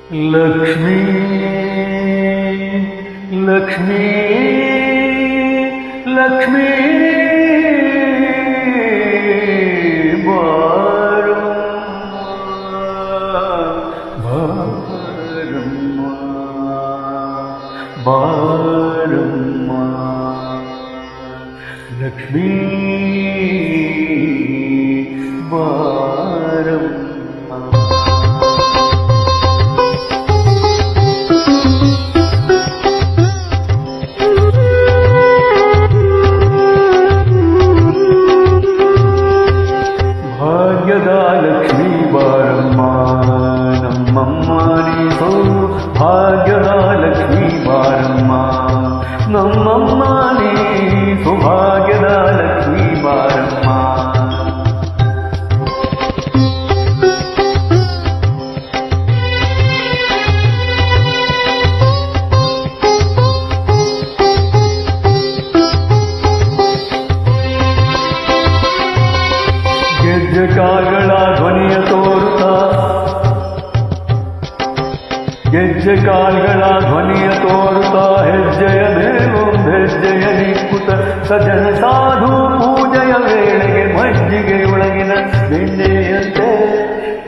ಲಕ್ಷ್ಮೀ ಲಕ್ಷ್ಮೀ ಲಕ್ಷ್ಮೀ ಬಾರಮ್ಮ ಬಾರಮ್ಮ ಲಕ್ಷ್ಮೀ ಬಾರಮ್ಮ. ಭಾಗ್ಯದ ಲಕ್ಷ್ಮೀ ಬಾರಮ್ಮ ನಮ್ಮಮ್ಮ ನೀ ಸೌಭಾಗ್ಯದ ಲಕ್ಷ್ಮೀ ಬಾರಮ್ಮ ನಮ್ಮಮ್ಮ ನೀ ಸೌಭಾಗ್ಯದ ಲಕ್ಷ್ಮೀ ಬಾರಮ್ಮ. ಗೆಜ್ಜೆಕಾಲ್ಗಳ ಧ್ವನಿಯ ತೋರುತ್ತಾ ಗೆಜ್ಜೆಕಾಲ್ಗಳ ಧ್ವನಿಯ ತೋರುತ್ತಾ ಹೆಜ್ಜೆಯ ಮೇಲೊಂದು ಹೆಜ್ಜೆಯ ನಿಕ್ಕುತ್ತ ಸಜನ ಸಾಧು ಪೂಜೆಯ ವೇಳೆಗೆ ಮಜ್ಜಿಗೆಯೊಳಗಿನ ಬೆಣ್ಣೆಯಂತೆ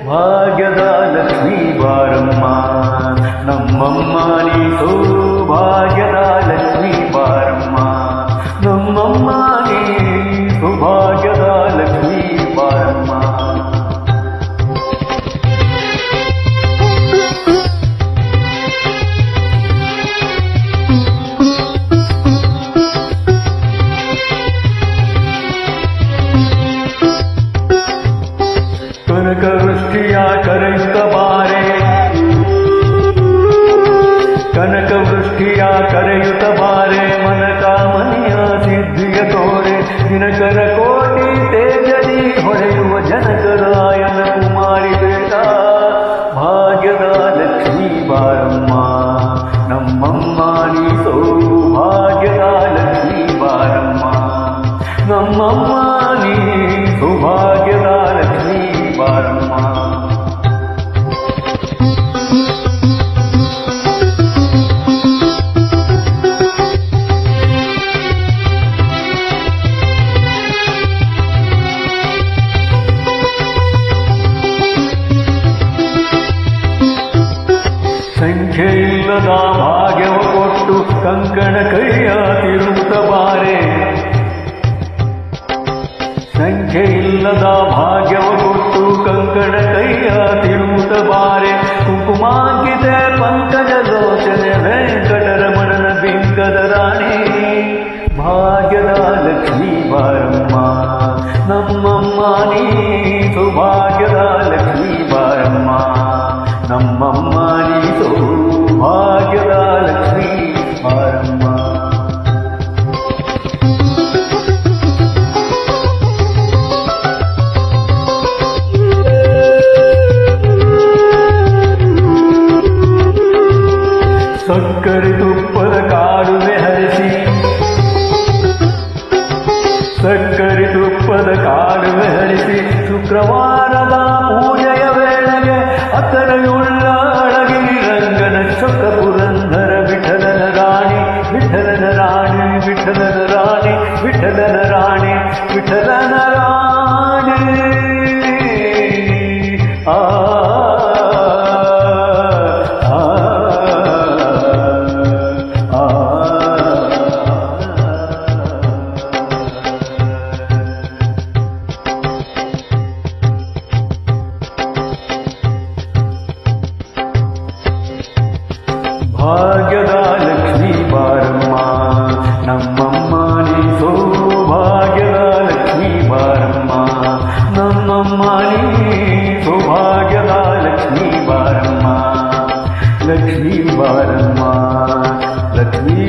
ಭಾಗ್ಯದ ಲಕ್ಷ್ಮೀ ಬಾರಮ್ಮ ನಮ್ಮಮ್ಮ ನೀ ಸೌಭಾಗ್ಯದ ಲಕ್ಷ್ಮೀ ಬಾರಮ್ಮ ನಮ್ಮಮ್ಮ ನೀ ಸೌಭಾಗ್ಯದ ಲಕ್ಷ್ಮೀ ಬಾರಮ್ಮ. ಕನಕ ವೃಷ್ಟಿಯ ಕರೆಯುತ್ತ ಬಾರೆ ಕನಕ ವೃಷ್ಟಿಯ ಕರೆಯುತ್ತ ಬಾರೆ ಮನಕಾಮನೆಯ ಸಿದ್ಧಿಯ ತೋರೆ ದಿನಕರ ಕೋಟಿ ತೇಜದಿ ಹೊಳೆಯುವ ಜನಕರಾಯನ ಕುಮಾರಿ ಬೇಡ ಭಾಗ್ಯದ ಲಕ್ಷ್ಮೀ ಬಾರಮ್ಮ ನಮ್ಮಮ್ಮ ನೀ ಸೌಭಾಗ್ಯದ ಲಕ್ಷ್ಮೀ ಬಾರಮ್ಮ ನಮ್ಮಮ್ಮ ನೀ ಸೌಭಾಗ್ಯದ ಲಕ್ಷ್ಮೀ ಬಾರಮ್ಮ. ಸಂಖ್ಯೆಯಿಲ್ಲದ ಭಾಗ್ಯವ ಕೊಟ್ಟು ಕಂಕಣ ಕೈಯ ತಿರುಗುತ್ತ ಬಾರೆ ಸಂಖ್ಯೆಯಿಲ್ಲದ ಭಾಗ್ಯವ ಕೊಟ್ಟು ಕಂಕಣ ಕೈಯ ತಿರುಗುತ್ತ ಬಾರೆ ಕುಂಕುಮಾಂಕಿತೆ ಪಂಕಜ ಲೋಚನೆ ವೆಂಕಟರಮಣನ ಬಿಂಕದ ರಾಣಿ ಭಾಗ್ಯದ ಲಕ್ಷ್ಮೀ ಬಾರಮ್ಮ ನಮ್ಮಮ್ಮ ನೀ ಸೌಭಾಗ್ಯದ ಲಕ್ಷ್ಮೀ ಬಾರಮ್ಮ ನಮ್ಮಮ್ಮ ನೀ ಸೌಭಾಗ್ಯದ ಲಕ್ಷ್ಮೀ ಬಾರಮ್ಮ. ಸಕ್ಕರೆ ತುಪ್ಪದ ಕಾಡುವೆ ಹರಿಸಿ ಸಕ್ಕರೆ ತುಪ್ಪದ ಕಾಡುವೆ ಹರಿಸಿ ಶುಕ್ರವಾರದ ಪೂಜೆಯ ವೇಳೆಗೆ ಅತ್ತರೆಯುಳ್ಳ ಅಳಗಿರಿ ರಂಗನ ಚೊಕ್ಕ ಪುರಂದರ ವಿಠಲನ ರಾಣಿ ವಿಠಲನ ರಾಣಿ ವಿಠಲನ ರಾಣಿ ವಿಠಲನ ರಾಣಿ ವಿಠಲನ ರಾಣಿ ಆ ಭಾಗ್ಯದ ಲಕ್ಷ್ಮೀ ಬಾರಮ್ಮ ನಮ್ಮಮ್ಮ ನೀ ಸೌಭಾಗ್ಯದ ಲಕ್ಷ್ಮೀ ಬಾರಮ್ಮ ನಮ್ಮಮ್ಮ ನೀ ಸೌಭಾಗ್ಯದ ಲಕ್ಷ್ಮೀ ಬಾರಮ್ಮ ಲಕ್ಷ್ಮೀ ಬಾರಮ್ಮ ಲಕ್ಷ್ಮೀ